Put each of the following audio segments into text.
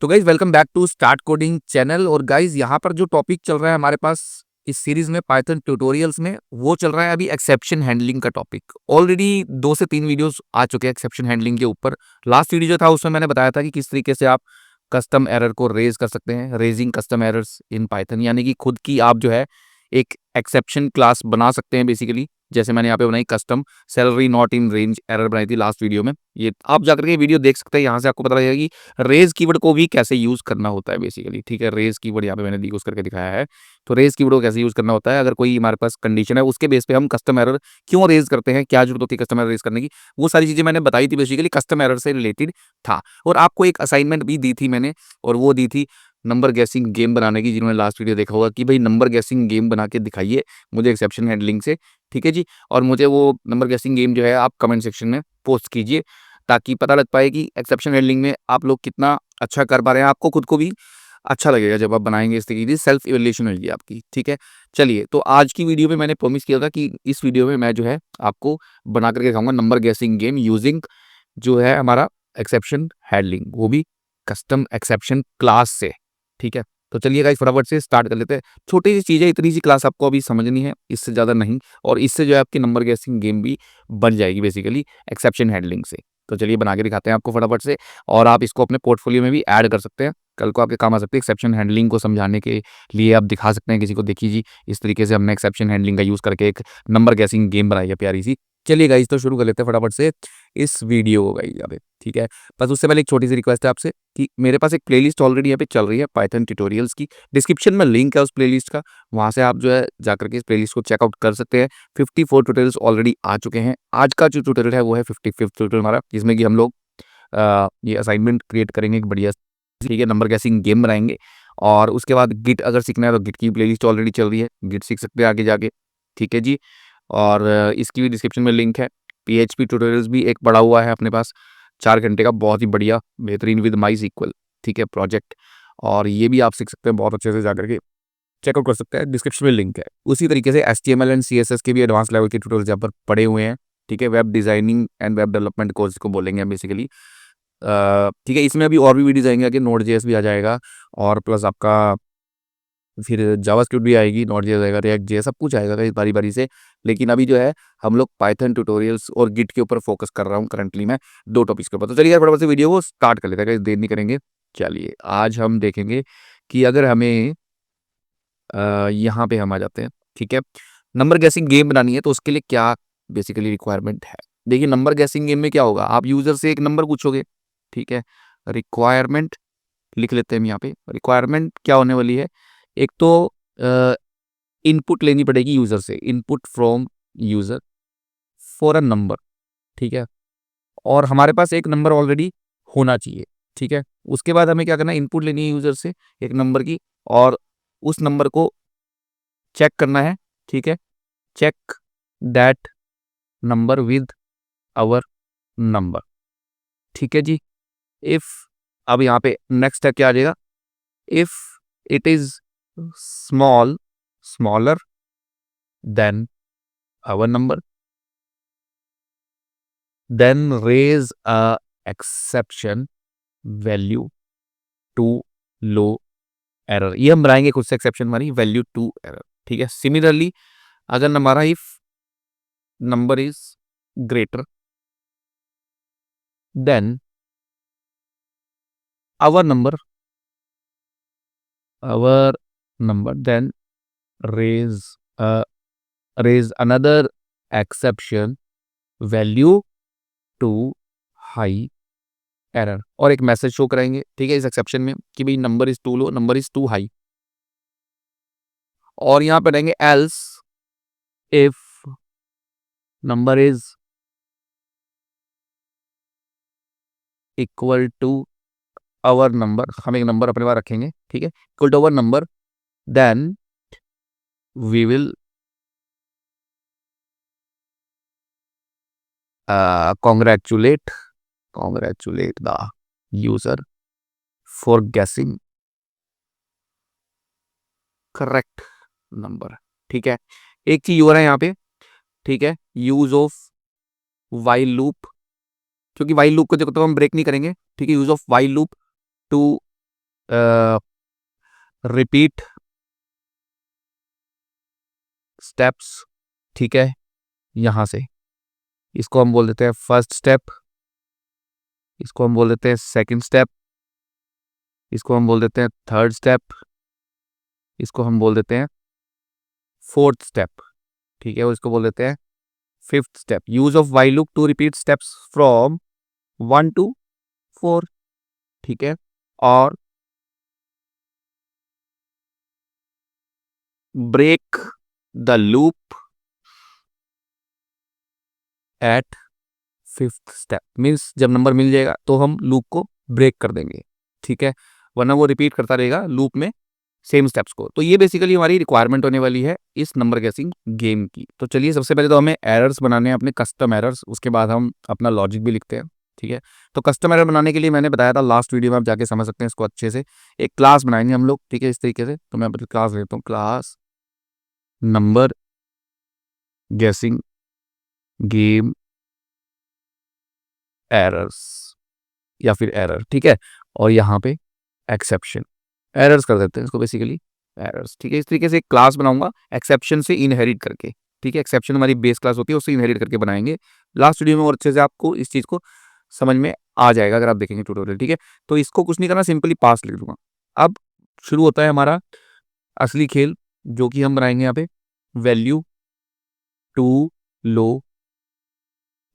तो guys welcome back to start coding channel. और guys यहाँ पर जो टॉपिक चल रहा है हमारे पास इस सीरीज में पाइथन ट्यूटोरियल्स में, वो चल रहा है अभी एक्सेप्शन हैंडलिंग का टॉपिक। ऑलरेडी 2 से 3 वीडियोस आ चुके हैं एक्सेप्शन हैंडलिंग के ऊपर। लास्ट वीडियो जो था उसमें मैंने बताया था कि किस तरीके से आप कस्टम एरर को रेज कर सकते हैं, raising custom errors in Python, यानी कि खुद की आप जो है एक एक्सेप्शन क्लास बना सकते हैं बेसिकली। जैसे मैंने यहाँ पे बनाई custom salary not in range error बनाई थी लास्ट वीडियो में। ये आप जाकर के वीडियो देख सकते हैं, यहाँ से आपको पता लगेगा कि रेज कीवर्ड को भी कैसे यूज करना होता है बेसिकली। ठीक है, रेज कीवर्ड यहाँ पे मैंने यूज करके दिखाया है। तो रेज कीवर्ड को कैसे यूज करना होता है, अगर कोई हमारे पास कंडीशन है उसके बेस पे हम कस्टम एरर क्यों रेज करते हैं, क्या जरूरत होती है कस्टम एरर रेज करने की, वो सारी चीजें मैंने बताई थी बेसिकली, कस्टम एरर से रिलेटेड था। और आपको एक असाइनमेंट भी दी थी मैंने, और वो दी थी नंबर गेसिंग गेम बनाने की। जिन्होंने लास्ट वीडियो देखा होगा कि भाई नंबर गेसिंग गेम बना के दिखाइए मुझे एक्सेप्शन हैंडलिंग से। ठीक है जी, और मुझे वो नंबर गेसिंग गेम जो है आप कमेंट सेक्शन में पोस्ट कीजिए, ताकि पता लग पाए कि एक्सेप्शन हैंडलिंग में आप लोग कितना अच्छा कर पा रहे हैं। आपको खुद को भी अच्छा लगेगा जब आप बनाएंगे, इस तरीके की सेल्फ इवैल्यूएशन होगी आपकी। ठीक है, चलिए तो आज की वीडियो में मैंने प्रॉमिस किया था कि इस वीडियो में मैं जो है आपको बना करके दिखाऊंगा नंबर गेसिंग गेम यूजिंग जो है हमारा एक्सेप्शन हैंडलिंग, वो भी कस्टम एक्सेप्शन क्लास से। ठीक है, तो चलिए गाइस फटाफट से स्टार्ट कर लेते हैं। छोटी सी चीज़ है, इतनी सी क्लास आपको अभी समझनी है, इससे ज़्यादा नहीं। और इससे जो है आपकी नंबर गेसिंग गेम भी बन जाएगी बेसिकली एक्सेप्शन हैंडलिंग से। तो चलिए बना के दिखाते हैं आपको फटाफट से, और आप इसको अपने पोर्टफोलियो में भी ऐड कर सकते हैं, कल को आपके काम आ सकते हैं। एक्सेप्शन हैंडलिंग को समझाने के लिए आप दिखा सकते हैं किसी को, देखिए जी इस तरीके से हमने एक्सेप्शन हैंडलिंग का यूज़ करके एक नंबर गेसिंग गेम बनाई है प्यारी सी। चलिए गाइस तो शुरू कर लेते हैं फटाफट से इस वीडियो को गाइस यहाँ पे। ठीक है, बस उससे पहले एक छोटी सी रिक्वेस्ट है आपसे कि मेरे पास एक प्लेलिस्ट ऑलरेडी यहाँ पे चल रही है पाइथन ट्यूटोरियल्स की। डिस्क्रिप्शन में लिंक है उस प्लेलिस्ट का, वहाँ से आप जो है जाकर के इस प्लेलिस्ट को चेकआउट कर सकते हैं। 54 ट्यूटोरियल्स ऑलरेडी आ चुके हैं। आज का जो ट्यूटोरियल है वो है 55th ट्यूटोरियल हमारा, जिसमें कि हम लोग ये असाइनमेंट क्रिएट करेंगे एक बढ़िया। ठीक है, नंबर गेसिंग गेम बनाएंगे, और उसके बाद गिट अगर सीखना है तो गिट की प्लेलिस्ट ऑलरेडी चल रही है, गिट सीख सकते हैं आगे जाके। ठीक है जी, और इसकी भी डिस्क्रिप्शन में लिंक है। पीएचपी ट्यूटोरियल्स भी एक पड़ा हुआ है अपने पास 4 घंटे का, बहुत ही बढ़िया बेहतरीन विद माई सीक्वल। ठीक है, प्रोजेक्ट, और ये भी आप सीख सकते हैं बहुत अच्छे से, जाकर के चेकआउट कर सकते हैं, डिस्क्रिप्शन में लिंक है। उसी तरीके से HTML एंड CSS के भी एडवांस लेवल के ट्यूटोरियल्स यहाँ पर पड़े हुए हैं। ठीक है, web designing and web development course को बोलेंगे बेसिकली। ठीक है, इसमें अभी और भी वीडियोज आएंगे आगे, Node.js भी आ जाएगा, और प्लस आपका फिर जावास्क्रिप्ट भी आएगी, Node.js आएगा, React.js, सब कुछ आएगा इस बारी बारी से। लेकिन अभी जो है हम लोग पाइथन ट्यूटोरियल्स और गिट के ऊपर फोकस कर रहा हूँ करंटली मैं, 2 टॉपिक्स के ऊपर। तो चलिए यार फटाफट से वीडियो को स्टार्ट कर लेते हैं, देर नहीं करेंगे। चलिए आज हम देखेंगे कि अगर हमें यहाँ पे हम आ जाते हैं। ठीक है, नंबर गेसिंग गेम बनानी है तो उसके लिए क्या बेसिकली रिक्वायरमेंट है। देखिए नंबर गेसिंग गेम में क्या होगा, आप यूजर से एक नंबर पूछोगे। ठीक है, रिक्वायरमेंट लिख लेते हैं हम यहाँ पे। रिक्वायरमेंट क्या होने वाली है, एक तो इनपुट लेनी पड़ेगी यूजर से, input from user for a number. ठीक है, और हमारे पास एक नंबर ऑलरेडी होना चाहिए। ठीक है, उसके बाद हमें क्या करना है, इनपुट लेनी है यूजर से एक नंबर की, और उस नंबर को चेक करना है। ठीक है, check that number with our number. ठीक है जी, इफ, अब यहाँ पे नेक्स्ट स्टेप क्या आ जाएगा, if it is smaller than our number, then raise a exception value to low error. ये हम बनाएंगे खुद से एक्सेप्शन हमारी वैल्यू टू एरर। ठीक है, सिमिलरली अगर हमारा if number is greater than our number, then raise another exception value to high error, और एक मैसेज शो कराएंगे। ठीक है, इस एक्सेप्शन में कि भाई number is too low, number is too high, और यहां पे रहेंगे else if number is equal to our number, हम एक नंबर अपने पास रखेंगे। ठीक है, equal to our number, then we will congratulate the user for guessing correct number. ठीक है, एक चीज हो रहा है यहाँ पे। ठीक है, यूज ऑफ वाइल लूप, क्योंकि वाइल लूप को जब तक हम ब्रेक नहीं करेंगे। ठीक है, use of while loop to repeat steps, ठीक है, यहां से इसको हम बोल देते हैं फर्स्ट स्टेप, इसको हम बोल देते हैं सेकंड स्टेप, इसको हम बोल देते हैं थर्ड स्टेप, इसको हम बोल देते हैं फोर्थ स्टेप, ठीक है, और इसको बोल देते हैं fifth step. Use of while loop to repeat steps from 1 to 4, ठीक है, और break the loop at fifth step. Means जब नंबर मिल जाएगा तो हम लूप को ब्रेक कर देंगे, ठीक है, वरना वो रिपीट करता रहेगा लूप में सेम स्टेप्स को। तो ये बेसिकली हमारी रिक्वायरमेंट होने वाली है इस नंबर गेसिंग गेम की। तो चलिए सबसे पहले तो हमें एरर्स बनाने हैं, अपने कस्टम एरर्स, उसके बाद हम अपना लॉजिक भी लिखते हैं, ठीक है। तो कस्टम एरर बनाने के लिए मैंने बताया था लास्ट वीडियो में, आप जाके समझ सकते हैं इसको अच्छे से। एक क्लास बनाएंगे हम लोग, ठीक है, इस तरीके से। तो मैं क्लास लेता हूँ, क्लास नंबर गेसिंग गेम एरर्स, या फिर एरर, ठीक है, और यहाँ पे एक्सेप्शन, एरर्स कर देते हैं इसको बेसिकली, एरर्स, ठीक है। इस तरीके से एक क्लास बनाऊंगा एक्सेप्शन से इनहेरिट करके, ठीक है। एक्सेप्शन हमारी बेस क्लास होती है, उससे इनहेरिट करके बनाएंगे। लास्ट वीडियो में और अच्छे से आपको इस चीज़ को समझ में आ जाएगा अगर आप देखेंगे ट्यूटोरियल, ठीक है। तो इसको कुछ नहीं करना, सिंपली पास लिख दूंगा। अब शुरू होता है हमारा असली खेल, जो कि हम बनाएंगे यहाँ पे वैल्यू टू लो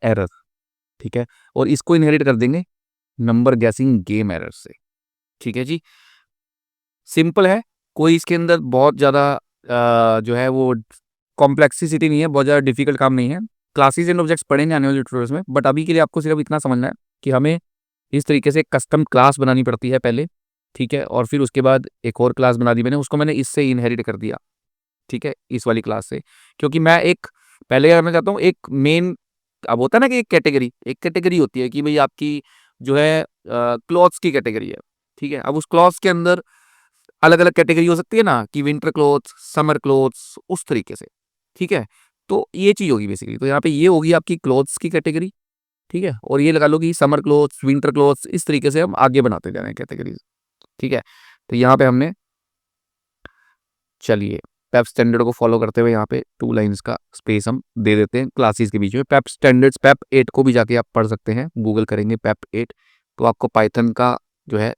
एरर, ठीक है, और इसको इनहेरिट कर देंगे नंबर गैसिंग गेम एरर से, ठीक है जी। सिंपल है, कोई इसके अंदर बहुत ज़्यादा जो है वो कॉम्प्लेक्सिटी नहीं है, बहुत ज़्यादा डिफिकल्ट काम नहीं है। क्लासेस एंड ऑब्जेक्ट्स पढ़ेंगे आने वाले ट्यूटोरियल्स में, बट अभी के लिए आपको सिर्फ इतना समझना है कि हमें इस तरीके से कस्टम क्लास बनानी पड़ती है पहले, ठीक है, और फिर उसके बाद एक और क्लास बना दी मैंने, उसको मैंने इससे इनहेरिट कर दिया, ठीक है, इस वाली क्लास से। क्योंकि मैं एक पहले क्या करना चाहता हूँ, एक मेन, अब होता है ना कि एक कैटेगरी होती है कि भाई आपकी जो है क्लॉथ्स की कैटेगरी है, ठीक है। अब उस क्लॉथ्स के अंदर अलग अलग कैटेगरी हो सकती है ना, कि विंटर क्लोथ्स, समर क्लोथ्स, उस तरीके से, ठीक है। तो ये चीज होगी बेसिकली, तो यहाँ पे ये होगी आपकी क्लोथ्स की कैटेगरी, ठीक है, और ये लगा लो कि समर क्लोथ्स, विंटर क्लोथ्स, इस तरीके से हम आगे बनाते जा रहे हैं कैटेगरीज, ठीक है। तो यहाँ पे हमने, चलिए, पेप स्टैंडर्ड को फॉलो करते हुए यहाँ पे 2 लाइंस का स्पेस हम दे देते हैं क्लासेस के बीच में। पेप स्टैंडर्ड्स, पेप 8 को भी जाके आप पढ़ सकते हैं, गूगल करेंगे पेप 8, तो आपको पाइथन का जो है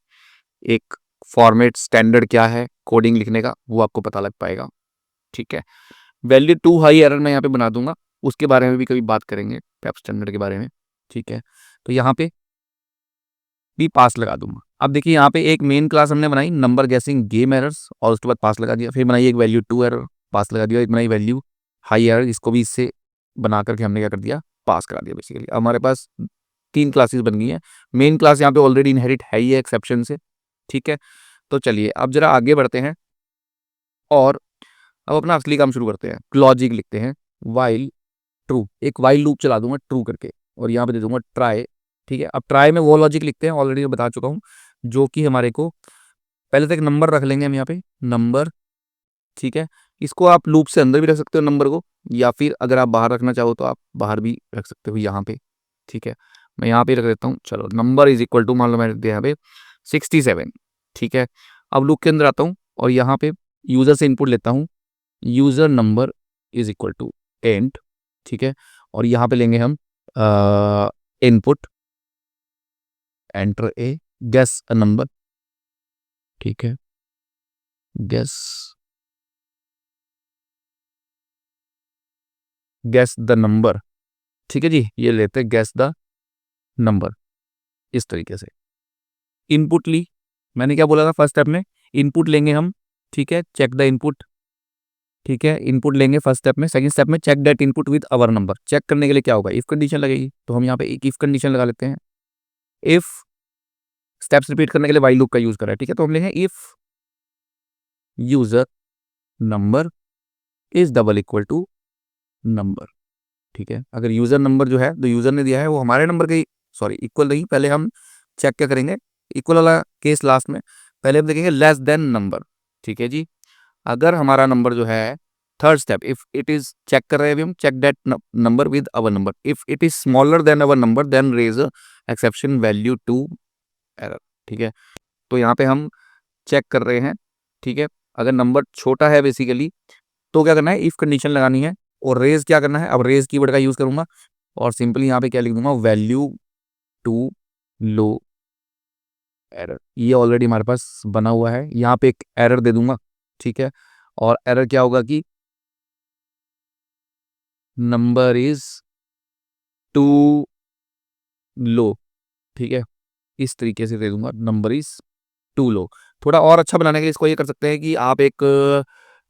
एक फॉर्मेट स्टैंडर्ड क्या है कोडिंग लिखने का, वो आपको पता लग पाएगा, ठीक है। वैल्यू टू हाई एरर मैं यहाँ पे बना दूंगा, उसके बारे में भी कभी बात करेंगे, पेप स्टैंडर्ड के बारे में, ठीक है। तो यहाँ पे भी पास लगा दूंगा। अब देखिए यहाँ पे एक मेन क्लास हमने बनाई नंबर गैसिंग गेम एरर्स, और उसके बाद पास लगा दिया। फिर बनाई एक वैल्यू टू एरर, पास लगा दिया। एक बनाई वैल्यू हाई एरर, इसको भी इससे बना करके हमने क्या कर दिया, पास करा दिया बेसिकली। अब हमारे पास 3 क्लासेस बन गई हैं। मेन क्लास यहाँ पे ऑलरेडी इनहेरिट है ही है एक्सेप्शन से, ठीक है। तो चलिए अब जरा आगे बढ़ते हैं और अब अपना असली काम शुरू करते हैं। लॉजिक लिखते हैं वाइल ट्रू, एक वाइल लूप चला दूंगा ट्रू करके, और यहाँ पे दे दूंगा ट्राई, ठीक है। अब ट्राई में वो लॉजिक लिखते हैं, ऑलरेडी मैं बता चुका हूँ, जो कि हमारे को पहले तो एक नंबर रख लेंगे हम यहाँ पे, नंबर, ठीक है। इसको आप लूप से अंदर भी रख सकते हो नंबर को, या फिर अगर आप बाहर रखना चाहो तो आप बाहर भी रख सकते हो यहाँ पे, ठीक है। मैं यहाँ पे रख देता हूँ, चलो, नंबर इज इक्वल टू, मान लो मैंने दिया यहाँ पे 67, ठीक है। अब लूप के अंदर आता हूँ और यहाँ पे यूजर से इनपुट लेता हूँ, user number is equal to end, ठीक है। और यहाँ पे लेंगे हम input, enter a, guess a number, ठीक है, गेस गेस द नंबर, ठीक है जी। ये लेते हैं गेस द नंबर, इस तरीके से इनपुट ली। मैंने क्या बोला था फर्स्ट स्टेप में, इनपुट लेंगे हम, ठीक है, चेक द इनपुट, ठीक है, इनपुट लेंगे फर्स्ट स्टेप में। सेकंड स्टेप में check that input with our number, check करने के लिए क्या होगा, इफ कंडीशन लगेगी, तो हम यहाँ पे एक इफ कंडीशन लगा लेते हैं। इफ स्टेप्स रिपीट करने के लिए वाइल लूप का यूज करा है, ठीक है। तो हम लेंगे if user number is double equal to number, ठीक है। अगर यूजर नंबर जो है, तो यूजर ने दिया है वो हमारे नंबर के, सॉरी इक्वल नहीं, पहले हम चेक क्या करेंगे, इक्वल वाला केस लास्ट में, पहले हम देखेंगे लेस देन नंबर, ठीक है जी। अगर हमारा नंबर जो है, third step, if it is, check कर रहे हैं अभी हम, check that number with our number, if it is smaller than our number then raise exception value too error, ठीक है। तो यहाँ पे हम चेक कर रहे हैं, ठीक है। अगर नंबर छोटा है बेसिकली तो क्या करना है, इफ कंडीशन लगानी है और रेज क्या करना है। अब रेज कीवर्ड का यूज करूंगा और सिंपली यहाँ पे क्या लिख दूंगा, वैल्यू टू लो एरर। ये ऑलरेडी हमारे पास बना हुआ है, यहाँ पे एक एरर दे दूंगा, ठीक है। और एरर क्या होगा कि नंबर इज टू लो, ठीक है। इस तरीके से दे दूंगा, नंबर इज टू लो। थोड़ा और अच्छा बनाने के लिए इसको ये कर सकते हैं कि आप एक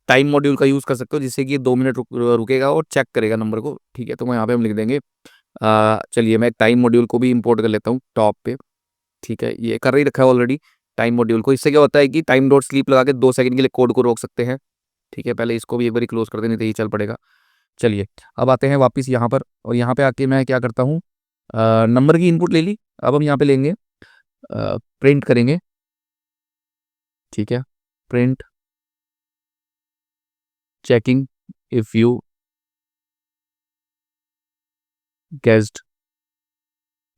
टाइम मॉड्यूल का यूज कर सकते हो, जिससे कि ये 2 मिनट रुकेगा और चेक करेगा नंबर को, ठीक है। तो मैं यहाँ पे हम लिख देंगे, चलिए मैं टाइम मॉड्यूल को भी इंपोर्ट कर लेता हूँ टॉप पे, ठीक है। ये कर ही रखा है ऑलरेडी टाइम मॉड्यूल को। इससे क्या होता है कि टाइम डॉट स्लीप लगा के 2 सेकंड के लिए कोड को रोक सकते हैं, ठीक है। पहले इसको भी एक बार क्लोज कर देने, तो ये चल पड़ेगा। चलिए अब आते हैं वापस यहाँ पर, और यहाँ पे आके मैं क्या करता हूँ, नंबर की इनपुट ले ली। अब हम यहाँ पे लेंगे, प्रिंट करेंगे, ठीक है। Print checking if you guessed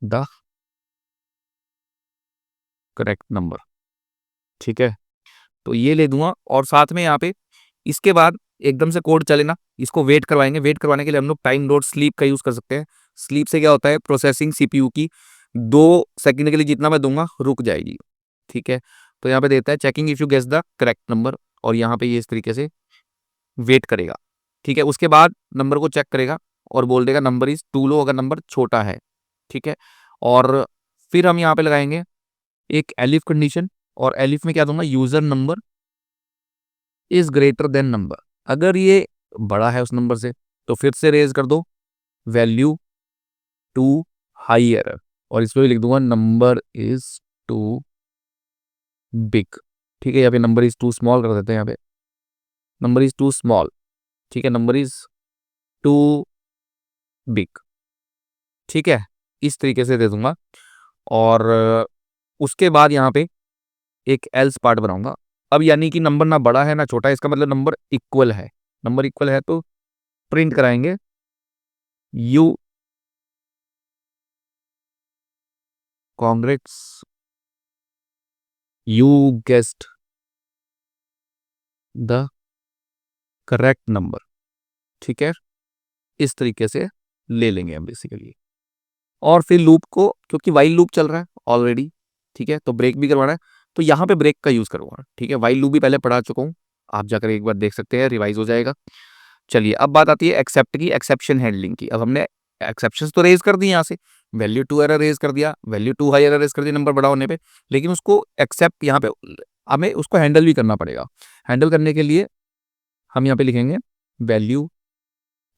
the correct number, ठीक है। तो ये ले दूंगा और साथ में यहाँ पे इसके बाद एकदम से कोड चले ना, इसको वेट करवाएंगे। वेट करवाने के लिए हम लोग टाइम डॉट स्लीप का यूज कर सकते हैं। स्लीप से क्या होता है, प्रोसेसिंग सीपीयू की 2 सेकंड के लिए जितना मैं दूंगा रुक जाएगी, ठीक है। तो यहाँ पे देता है checking if you guess the correct number, और यहाँ पे ये इस तरीके से वेट करेगा, ठीक है। उसके बाद नंबर को चेक करेगा और बोल देगा नंबर इज टू लो, अगर नंबर छोटा है, ठीक है। और फिर हम यहाँ पे लगाएंगे एक एलिफ कंडीशन, और एलिफ में क्या दूंगा, user number is greater then number. अगर ये बड़ा है उस नंबर से तो फिर से रेज कर दो वैल्यू टू हाई एरर, और इसमें भी लिख दूंगा नंबर इज टू बिग, ठीक है। यहाँ पे नंबर इज टू स्मॉल कर देते हैं, यहाँ पे नंबर इज टू स्मॉल, ठीक है। नंबर इज टू बिग, ठीक है। इस तरीके से दे दूंगा। और उसके बाद यहाँ पे एक एल्स पार्ट बनाऊंगा। अब यानी कि नंबर ना बड़ा है ना छोटा है, इसका मतलब नंबर इक्वल है। नंबर इक्वल है तो प्रिंट कराएंगे you congrats you guessed the correct number, ठीक है। इस तरीके से ले लेंगे हम बेसिकली। और फिर लूप को, क्योंकि वाइल लूप चल रहा है ऑलरेडी, ठीक है, तो ब्रेक भी करवाना है, तो यहाँ पे ब्रेक का यूज करूंगा, ठीक है। वाइल लूप भी पहले पढ़ा चुका हूँ, आप जाकर एक बार देख सकते हैं, रिवाइज हो जाएगा। चलिए अब बात आती है एक्सेप्ट की, एक्सेप्शन हैंडलिंग की। अब हमने एक्सेप्शंस तो रेज कर दी यहाँ से, वैल्यू टू एरर रेज कर दिया, value too high error raise कर दिया नंबर बड़ा होने पे, लेकिन उसको एक्सेप्ट यहाँ पे हमें उसको हैंडल भी करना पड़ेगा। हैंडल करने के लिए हम यहाँ पे लिखेंगे वैल्यू,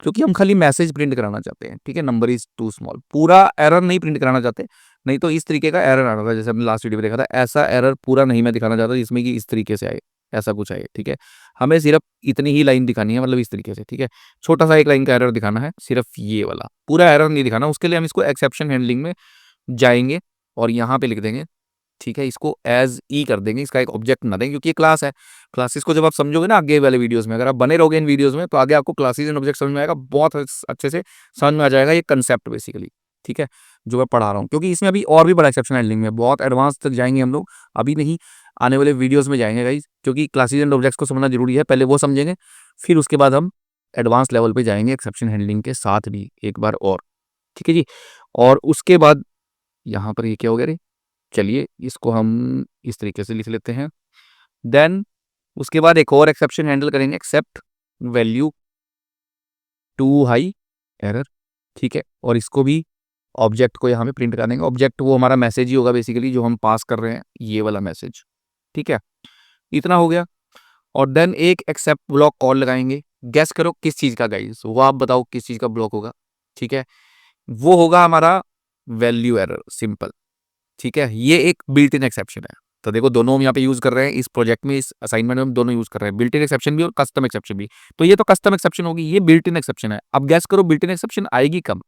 क्योंकि हम खाली मैसेज प्रिंट कराना चाहते हैं, ठीक है। नंबर इज टू स्मॉल, पूरा एरर नहीं प्रिंट कराना चाहते, नहीं तो इस तरीके का एरर आ रहा था, जैसे हमने लास्ट वीडियो में देखा था। ऐसा एरर पूरा नहीं मैं दिखाना चाहता जिसमें कि इस तरीके से आए, ऐसा कुछ आए, ठीक है। हमें सिर्फ इतनी ही लाइन दिखानी है, मतलब इस तरीके से, ठीक है। छोटा सा एक लाइन का एरर दिखाना है, सिर्फ ये वाला, पूरा एरर नहीं दिखाना। उसके लिए हम इसको एक्सेप्शन हैंडलिंग में जाएंगे और यहाँ पे लिख देंगे, ठीक है। इसको एज ई कर देंगे, इसका एक ऑब्जेक्ट ना देंगे, क्योंकि ये क्लास है। क्लासेस को जब आप समझोगे ना आगे वाले वीडियोस में, अगर आप बने रहोगे इन वीडियोस में, तो आगे आपको क्लासेस एंड ऑब्जेक्ट समझ में आएगा, बहुत अच्छे से समझ में आ जाएगा ये कंसेप्ट बेसिकली, ठीक है, जो मैं पढ़ा रहा हूँ। क्योंकि इसमें अभी और भी बड़ा एक्सेप्शन हैंडलिंग में बहुत एडवांस तक जाएंगे हम लोग, अभी नहीं, आने वाले वीडियोज में जाएंगे गाइज, क्योंकि क्लासेस एंड ऑब्जेक्ट्स को समझना जरूरी है। पहले वो समझेंगे, फिर उसके बाद हम एडवांस लेवल पे जाएंगे एक्सेप्शन हैंडलिंग के साथ भी एक बार और, ठीक है जी। और उसके बाद यहाँ पर ये क्या हो गया रे, चलिए इसको हम इस तरीके से लिख लेते हैं। देन उसके बाद एक और एक्सेप्शन हैंडल करेंगे, except value too high error, ठीक है। और इसको भी ऑब्जेक्ट को यहाँ पे प्रिंट कर देंगे। ऑब्जेक्ट वो हमारा मैसेज ही होगा बेसिकली, जो हम पास कर रहे हैं, ये वाला मैसेज, ठीक है। इतना हो गया। और देन एक एक्सेप्ट ब्लॉक और लगाएंगे। गैस करो किस चीज का गाइस, वो आप बताओ किस चीज का ब्लॉक होगा, ठीक है। वो होगा हमारा वैल्यू एरर, सिंपल, ठीक है। ये एक बिल्ट इन एक्सेप्शन है। तो देखो दोनों हम यहाँ पे यूज कर रहे हैं इस प्रोजेक्ट में, इस असाइनमेंट में हम दोनों यूज कर रहे हैं, बिल्ट इन एक्सेप्शन भी और कस्टम एक्सेप्शन भी। तो ये तो कस्टम एक्सेप्शन होगी, ये बिल्ट इन एक्सेप्शन है। अब गैस करो बिल्ट इन एक्सेप्शन आएगी कब,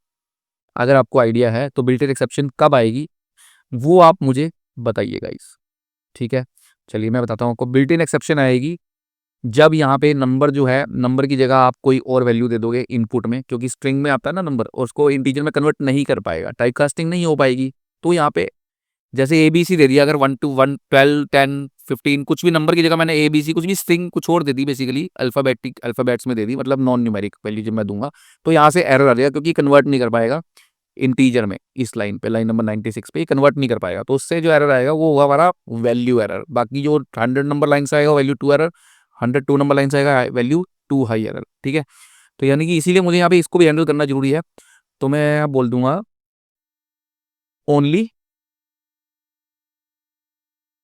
अगर आपको आइडिया है तो बिल्ट इन एक्सेप्शन कब आएगी, वो आप मुझे बताइएगा इस, ठीक है। चलिए मैं बताता हूँ आपको, बिल्ट इन एक्सेप्शन आएगी जब यहाँ पे नंबर जो है, नंबर की जगह आप कोई और वैल्यू दे दोगे इनपुट में, क्योंकि स्ट्रिंग में आता है ना नंबर, और उसको इंटीजर में कन्वर्ट नहीं कर पाएगा, टाइप कास्टिंग नहीं हो पाएगी, तो यहाँ पे जैसे ABC दे दिया, अगर 1 to 1, 12, 10, 15 कुछ भी नंबर की जगह मैंने ABC कुछ भी स्ट्रिंग कुछ और दे दी, बेसिकली अल्फाबेट्स में दे दी, मतलब नॉन न्यूमेरिक वैल्यू जब मैं दूंगा, तो यहाँ से एरर आ जाएगा, क्योंकि कन्वर्ट नहीं कर पाएगा इंटीजर में। इस लाइन पे, लाइन नंबर 96 पे कन्वर्ट नहीं कर पाएगा, तो उससे जो एरर आएगा वो होगा हमारा वैल्यू एरर। बाकी जो 100 नंबर लाइन से आएगा वैल्यू 2 एरर, 102 नंबर लाइन से आएगा वैल्यू 2 हाई एरर। ठीक है, तो यानी कि इसीलिए मुझे यहाँ पे इसको भी हैंडल करना जरूरी है। तो मैं बोल दूंगा ओनली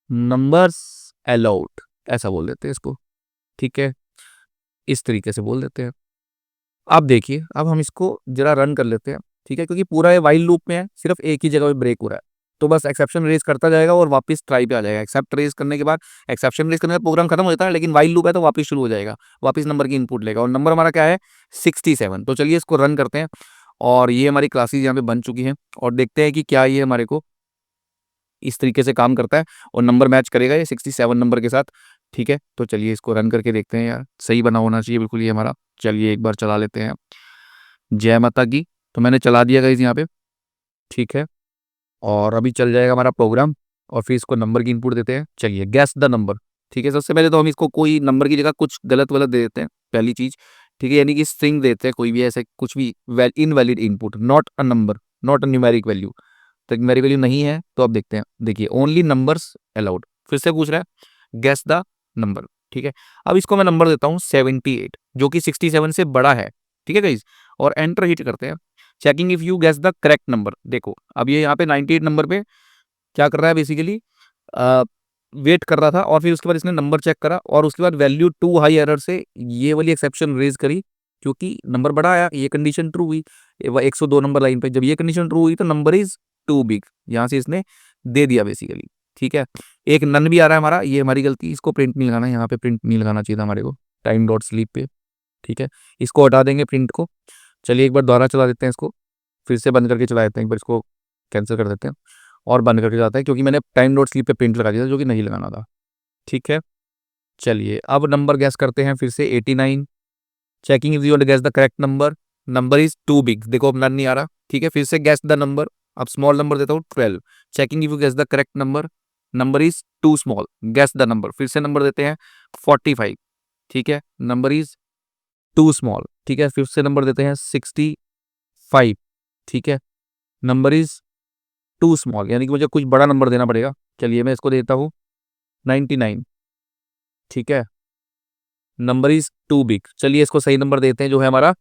नंबर्स अलाउड, ऐसा बोल देते हैं इसको। ठीक है, इस तरीके से बोल देते हैं। अब देखिए, अब हम इसको जरा रन कर लेते हैं। ठीक है, क्योंकि पूरा ये वाइल लूप में है, सिर्फ एक ही जगह पे ब्रेक हो रहा है, तो बस एक्सेप्शन रेज करता जाएगा और वापस ट्राई पे आ जाएगा। एक्सेप्ट रेज करने के बाद, एक्सेप्शन रेज करने का प्रोग्राम खत्म हो जाता है, लेकिन वाइल लूप है तो वापस शुरू हो जाएगा, वापस नंबर की इनपुट लेगा, और नंबर हमारा क्या है 67। तो चलिए इसको रन करते हैं, और ये हमारी क्लासेस यहाँ पे बन चुकी हैं, और देखते हैं कि क्या ये हमारे को इस तरीके से काम करता है और नंबर मैच करेगा ये 67 नंबर के साथ। ठीक है, तो चलिए इसको रन करके देखते हैं यार, सही बना होना चाहिए बिल्कुल ये हमारा। चलिए एक बार चला लेते हैं, जय माता की। तो मैंने चला दिया गाइस यहाँ पे। ठीक है, और अभी चल जाएगा हमारा प्रोग्राम, और फिर इसको नंबर की इनपुट देते हैं। चलिए गैस द नंबर। ठीक है, सबसे पहले तो हम इसको कोई नंबर की जगह कुछ गलत वलत दे देते हैं, पहली चीज। ठीक है, यानी कि स्ट्रिंग देते हैं, कोई भी ऐसे कुछ भी invalid input, not a number, not a numeric value. तो न्यूमेरिक वैल्यू नहीं है, तो अब देखते हैं। देखिए ओनली नंबर्स अलाउड, फिर से पूछ रहा है गैस द नंबर। ठीक है, अब इसको मैं नंबर देता हूँ 78, जो कि 67 से बड़ा है। ठीक है गाइस, और एंटर हिट करते हैं। Checking if you guess the correct number. देखो अब ये यहाँ पे 98 नंबर पे क्या कर रहा है, बेसिकली वेट कर रहा था, और फिर उसके बाद इसने नंबर चेक करा, और उसके बाद वैल्यू 2 हाई एरर से ये वाली एक्सेप्शन रेज करी, क्योंकि नंबर बड़ा आया, ये कंडीशन ट्रू हुई। 102 नंबर लाइन पे जब ये कंडीशन ट्रू हुई तो नंबर इज टू बिग, यहाँ से इसने दे दिया बेसिकली। ठीक है, एक नन भी आ रहा है हमारा, ये हमारी गलती, इसको प्रिंट नहीं लगाना, यहाँ पे प्रिंट नहीं लगाना चाहिए था हमारे को, टाइम डॉट स्लीप पे। ठीक है, इसको हटा देंगे प्रिंट को। चलिए एक बार दोबारा चला देते हैं इसको, फिर से बंद करके चला देते हैं, एक बार इसको कैंसिल कर देते हैं और बंद करके जाता है, क्योंकि मैंने टाइम डॉट स्लीप पे प्रिंट लगा दिया था, जो कि नहीं लगाना था। ठीक है, चलिए अब नंबर गैस करते हैं फिर से 89। Checking if you want to guess the correct number, number is too big. देखो अब नन नहीं आ रहा। ठीक है, फिर से गैस द नंबर, अब स्मॉल नंबर देता हूँ 12। Checking if you guess the correct number, number is too small, guess the number. फिर से नंबर देते हैं 45। ठीक है, नंबर इज टू स्मॉल। ठीक है, फिर से नंबर देते हैं 65। ठीक है, नंबर इज टू स्मॉल, यानी कि मुझे कुछ बड़ा नंबर देना पड़ेगा। चलिए मैं इसको देता हूँ 99। ठीक है, नंबर इज टू बिग। चलिए इसको सही नंबर देते हैं, जो है हमारा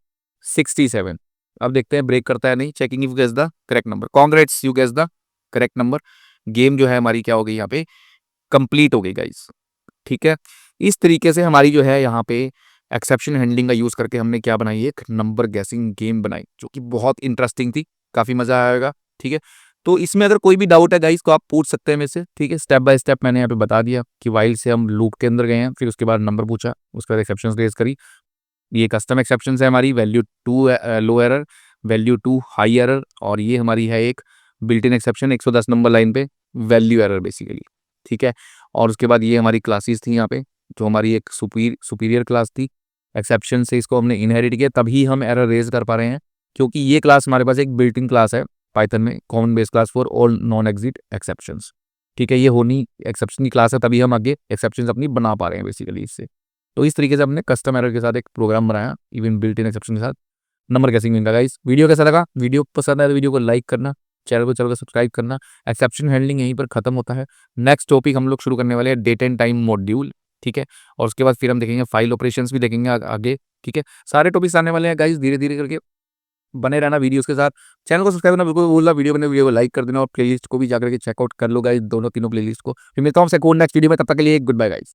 67। अब देखते हैं ब्रेक करता है नहीं। Checking if guess the correct number, congrats you guess the correct number. Game जो है हमारी क्या हो गई यहाँ पे, कंप्लीट हो गई गाइस। ठीक है, इस तरीके से हमारी जो है यहाँ पे एक्सेप्शन हैंडलिंग का यूज करके हमने क्या बनाई, एक नंबर गैसिंग गेम बनाई, जो कि बहुत इंटरेस्टिंग थी, काफी मजा आएगा। ठीक है, तो इसमें अगर कोई भी डाउट है गाइस तो आप पूछ सकते हैं मेरे से। ठीक है, स्टेप बाय स्टेप मैंने यहाँ पे बता दिया कि वाइल से हम लूप के अंदर गए हैं, फिर उसके बाद नंबर पूछा, उसके बाद एक्सेप्शन रेज करी। ये कस्टम एक्सेप्शन है हमारी, वैल्यू 2 लो एरर, वैल्यू 2 हाई एरर, और ये हमारी है एक built in exception 110 number line पे, वैल्यू एरर बेसिकली। ठीक है, और उसके बाद ये हमारी क्लासेस थी यहाँ पे, जो हमारी एक सुपीरियर क्लास थी। एक्सेप्शन से इसको हमने इनहेरिट किया, तभी हम एरर रेज कर पा रहे हैं, क्योंकि ये क्लास हमारे पास एक बिल्ट इन क्लास है पाइथन में, common base class for all non exit exceptions. ठीक है, ये होनी एक्सेप्शन की क्लास है, तभी हम आगे एक्सेप्शन अपनी बना पा रहे हैं बेसिकली इससे। तो इस तरीके से हमने कस्टम एरर के साथ एक प्रोग्राम बनाया, इवन बिल्ट इन एक्सेप्शन के साथ नंबर गैसिंग का। गाइस वीडियो कैसा लगा, वीडियो पसंद आया तो वीडियो को लाइक करना, चैनल को सब्सक्राइब करना। एक्सेप्शन हैंडलिंग यहीं पर खत्म होता है। नेक्स्ट टॉपिक हम लोग शुरू करने वाले हैं डेट एंड टाइम मॉड्यूल। ठीक है, और उसके बाद फिर हम देखेंगे फाइल ऑपरेशंस भी देखेंगे आगे। ठीक है, सारे टॉपिक्स आने वाले हैं गाइस, धीरे धीरे करके बने रहना वीडियोस के साथ। चैनल को सब्सक्राइब करना बिल्कुल भूलना, वीडियो को लाइक कर देना, और प्लेलिस्ट को भी जाकर के चेकआउट कर लो गाइस, दोनों तीनों प्लेलिस्ट को। फिर मिलता हूँ आपसे नेक्स्ट वीडियो में, तब तक के लिए गुड बाय गाइस।